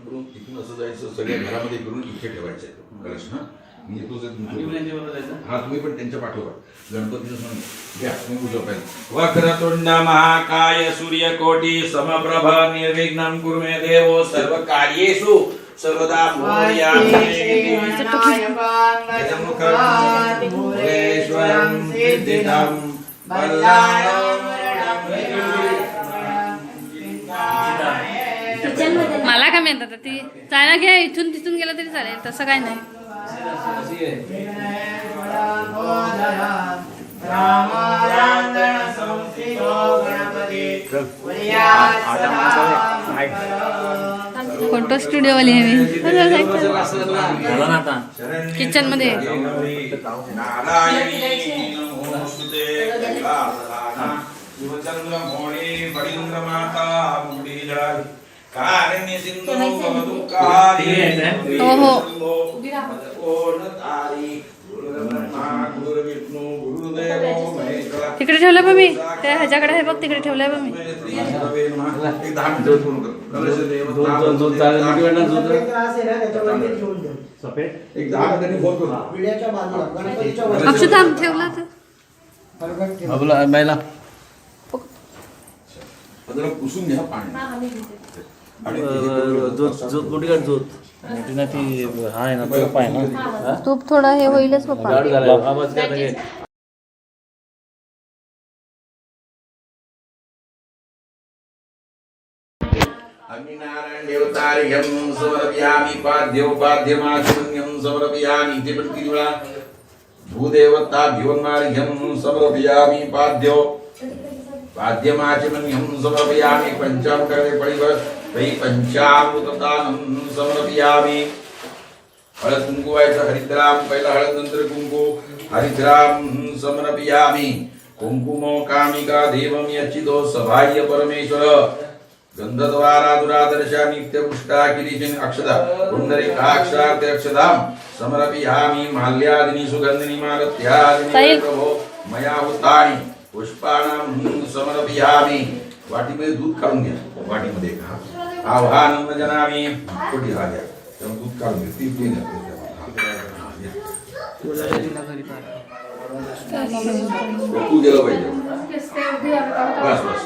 करून इथून असं जायचं सगळ्या घरामध्ये करून इथे ठेवायचं कलश ना मी येतोच हा तुम्ही पण त्यांच्या पाठोपाठ गणपतीचं म्हणून घ्या तुम्ही पूजा पाहिजे वक्रतुंड महाकाय सूर्यकोटी समप्रभ निर्विघ्नं कुरु मे देव सर्व कार्येषु सर्वदा मोरयामीश्वरं सिद्धिदं मला काय म्हणतात ती चायना घ्या इथून तिथून गेलं तरी चालेल तसं काय नाही फोटो स्टुडिओ वाली आहे मी किचन मध्ये तिकडे ठेवलं बघ मी त्या ह्याच्याकडे आहे बघ तिकडे ठेवलंय बघ मी अक्षुधाम ठेवला तर पुसून घ्या पाणी तूप थोडा हे होईलच पप्पा अग्निनारायण देवतार्घ्यं समर्पयामि पाद्योपाद्यमाचमन्यं समर्पयामि इति पण किती वेळा भूदेवताभ्योन्मार्घ्यं समर्पयामि पाद्यो पाद्यमाचमन्यं समर्पयामि पंचामृते परिवर तै पंचामृतदानं समर्पयामि हळद कुंकू व्हायचं हरिद्राम पहिला हळद नंतर कुंकू हरिद्राम समर्पयामि कुंकुमो कामिका देवं यचितो सभाय परमेश्वर गंधद्वारा दुरादर्शा नित्यपुष्टा किरीचिन अक्षदा पुंडरीकाक्षार्थे अक्षदाम समर्पयामि माल्यादिनी सुगंधिनी मालत्यादिनी प्रभो मया हुतानि पुष्पाणां समर्पयामि वाटीमध्ये दूध काढून घ्या वाटीमध्ये आवाहनं जनामि कोटी हा घ्या त्यामुळे दूध काढून घ्या ती पिऊन घ्या तू गेलं पाहिजे बस बस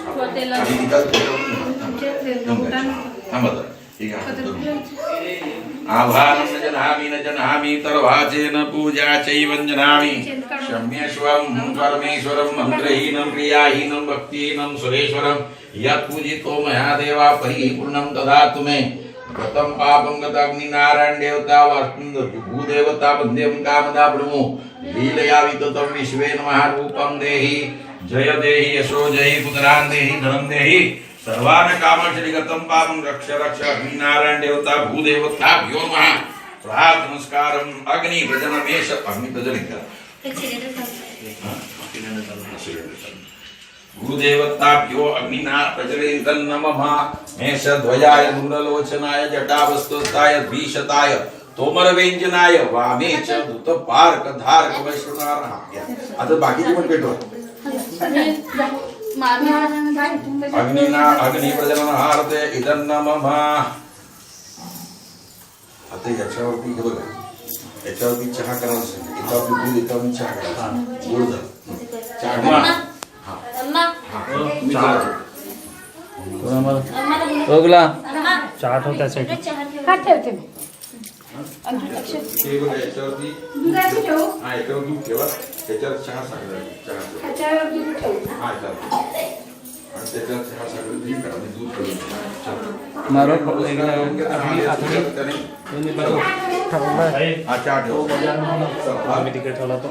आभानं जनामि न जनामि तर्वाचेन पूजा चैव जनामि क्षम्यश्वं परमेश्वरं मन्त्रहीनं क्रियाहीनं भक्तिहीनं सुरेश्वरं यत् पूजितो मया देवा परिपूर्णं ददातु मे गतं पापं गताग्निनारायण देवता वास्तु भूदेवता वन्द्यं कामदा ब्रह्मो लीलया विततं विश्वेन महारूपं देहि जय देहि यशो जय पुत्रान् देहि धनं देहि सर्वान् कामश्रीगतं पापं रक्ष रक्ष अग्निनारायण देवता भूदेवताभ्यो नमः स्वाहा नमस्कारम् अग्नि प्रजनमेष अग्नि प्रजनित भूदेवताभ्यो अग्निना प्रजनित नमः मेष ध्वजाय दूरलोचनाय जटावस्तुताय द्विशताय तोमर व्यंजनाय वामे च दूत पार्क धारक वैष्णवार आता बाकीचे पण पेटवा अग्निना अग्नि प्रजननार्थे इदं नमः आता याच्यावरती हे बघा याच्यावरती चहा करायला सांगितलं एकावरती दूध एकावरती चहा करायला गोड झालं चहा चहा ठेव त्यासाठी ठेवते मी याच्यावरती याच्यावर दूध ठेवा त्याच्यावर चहा साखर आणि त्याच्यावर चहा साखर दूध करा दूध करून चहा ठेवा तिकडे ठेवला तो